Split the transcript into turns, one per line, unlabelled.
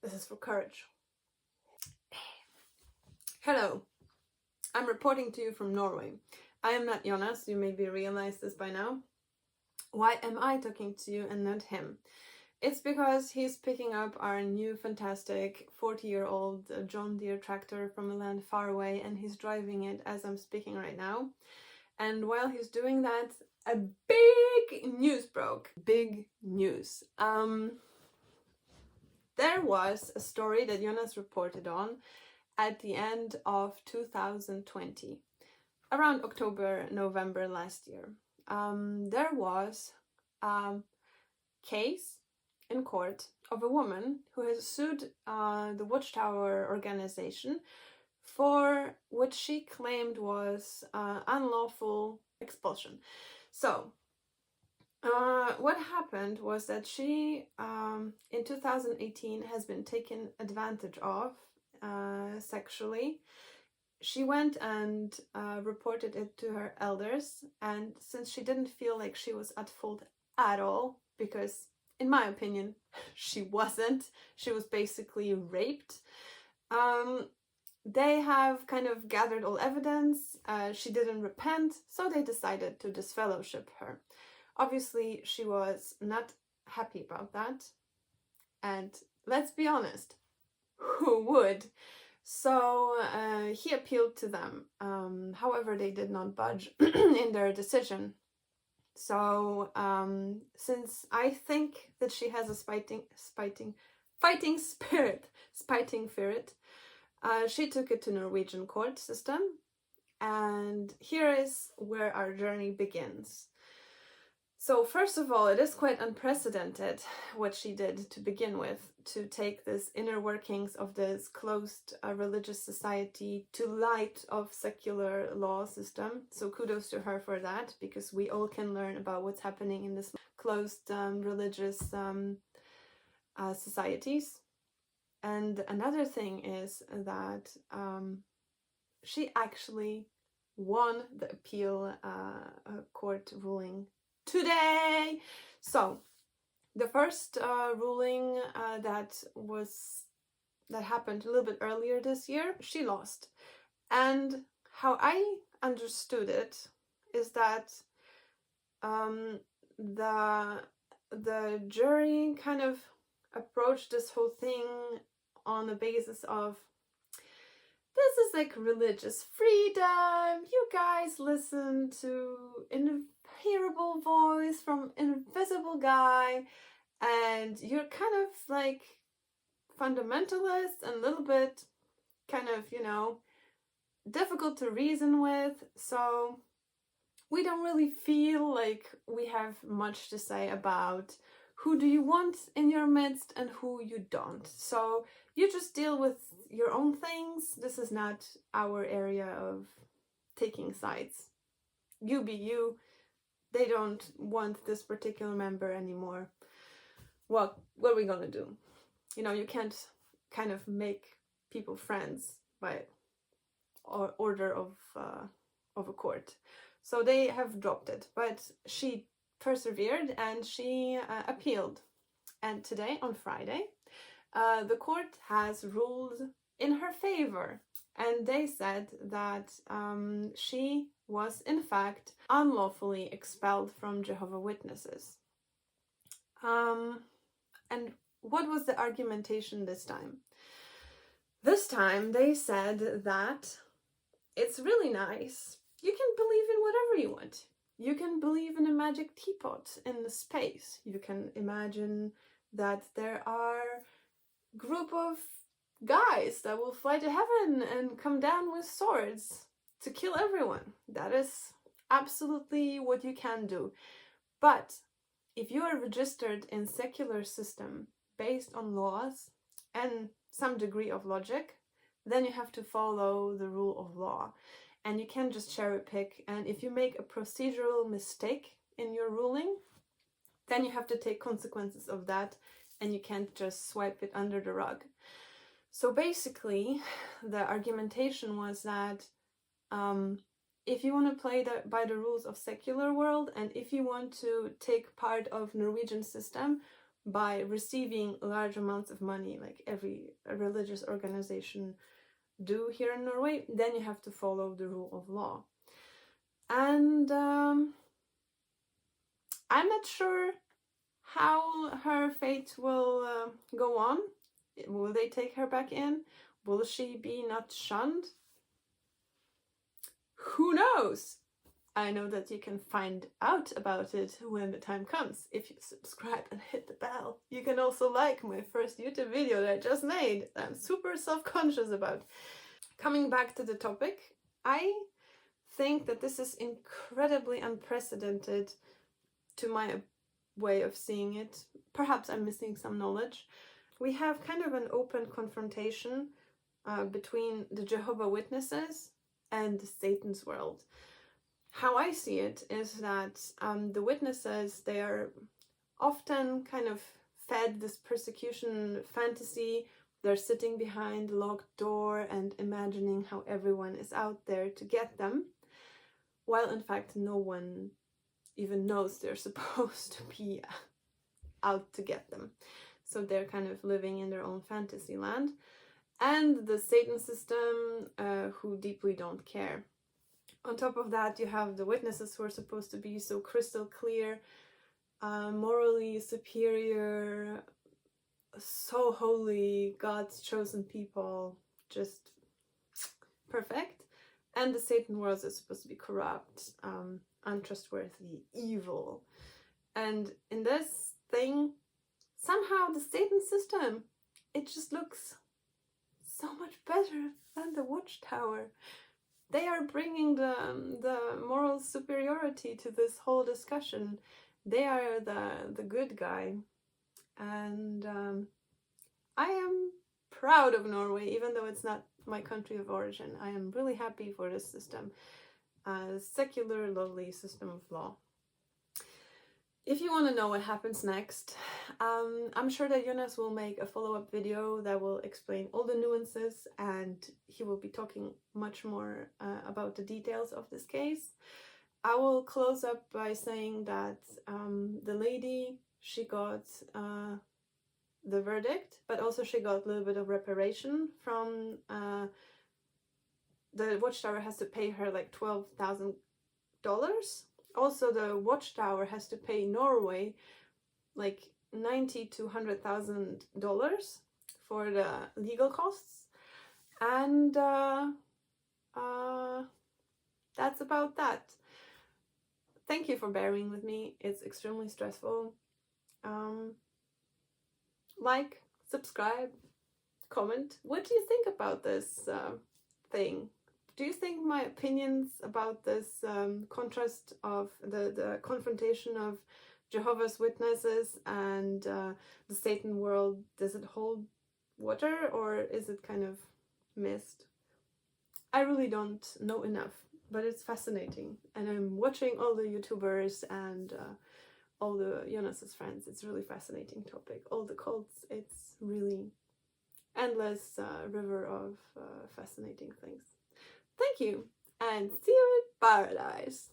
This is for courage. Hello, I'm reporting to you from Norway. I am not Jonas, you maybe realize this by now. Why am I talking to you and not him? It's because he's picking up our new fantastic 40-year-old John Deere tractor from a land far away, and he's driving it as I'm speaking right now. And while he's doing that, a big news broke. Big news. There was a story that Jonas reported on at the end of 2020, around October, November last year. There was a case in court of a woman who has sued the Watchtower organization for what she claimed was unlawful expulsion. So, what happened was that she, in 2018, has been taken advantage of sexually. She went and reported it to her elders, and since she didn't feel like she was at fault at all, because in my opinion she wasn't, she was basically raped, they have kind of gathered all evidence. She didn't repent, so they decided to disfellowship her. Obviously she was not happy about that, and let's be honest, who would? So he appealed to them. However, they did not budge in their decision. So since I think that she has a fighting spirit, she took it to Norwegian court system. And here is where our journey begins. So first of all, it is quite unprecedented what she did to begin with, to take this inner workings of this closed religious society to light of secular law system. So kudos to her for that, because we all can learn about what's happening in this closed religious societies. And another thing is that she actually won the appeal court ruling today. So the first ruling that happened a little bit earlier this year, she lost. And how I understood it is that the jury kind of approached this whole thing on the basis of, this is like religious freedom. You guys listen to inhearable voice from invisible guy, and you're kind of like fundamentalist and a little bit kind of, you know, difficult to reason with. So we don't really feel like we have much to say about who do you want in your midst and who you don't. So you just deal with your own things. This is not our area of taking sides. You be you. They don't want this particular member anymore. What are we gonna do? You know, you can't kind of make people friends by order of a court. So they have dropped it, but she persevered and she appealed. And today, on Friday, the court has ruled in her favor, and they said that she was in fact unlawfully expelled from Jehovah Witnesses. And what was the argumentation this time? This time they said that it's really nice. You can believe in whatever you want. You can believe in a magic teapot in the space. You can imagine that there are a group of guys that will fly to heaven and come down with swords to kill everyone. That is absolutely what you can do. But if you are registered in secular system based on laws and some degree of logic, then you have to follow the rule of law. And you can't just cherry pick. And if you make a procedural mistake in your ruling, then you have to take consequences of that, and you can't just swipe it under the rug. So basically, the argumentation was that if you want to play by the rules of secular world, and if you want to take part of Norwegian system, by receiving large amounts of money, like every religious organization do here in Norway, then you have to follow the rule of law. And I'm not sure how her fate will go on. Will they take her back in? Will she be not shunned? Who knows? I know that you can find out about it when the time comes if you subscribe and hit the bell. You can also like my first YouTube video that I just made that I'm super self-conscious about. Coming back to the topic, I think that this is incredibly unprecedented to my way of seeing it. Perhaps I'm missing some knowledge. We have kind of an open confrontation between the Jehovah Witnesses and Satan's world. How I see it is that the witnesses, they are often kind of fed this persecution fantasy. They're sitting behind a locked door and imagining how everyone is out there to get them, while in fact no one even knows they're supposed to be out to get them. So they're kind of living in their own fantasy land. And the Satan system, who deeply don't care. On top of that, you have the witnesses who are supposed to be so crystal clear, morally superior, so holy, God's chosen people, just perfect. And the Satan world is supposed to be corrupt, untrustworthy, evil. And in this thing, somehow the Satan system, it just looks so much better than the Watchtower. They are bringing the moral superiority to this whole discussion. They are the good guy. And I am proud of Norway, even though it's not my country of origin. I am really happy for this system. A secular, lovely system of law. If you want to know what happens next, I'm sure that Jonas will make a follow-up video that will explain all the nuances, and he will be talking much more about the details of this case. I will close up by saying that the lady, she got the verdict, but also she got a little bit of reparation from the Watchtower has to pay her like $12,000. Also, the Watchtower has to pay Norway like $90,000 to $100,000 for the legal costs, and that's about that. Thank you for bearing with me. It's extremely stressful. Like, subscribe, comment. What do you think about this thing? Do you think my opinions about this contrast of the confrontation of Jehovah's Witnesses and the Satan world, does it hold water, or is it kind of missed? I really don't know enough, but it's fascinating. And I'm watching all the YouTubers and all the Jonas's friends. It's a really fascinating topic. All the cults, it's really endless river of fascinating things. Thank you, and see you in paradise!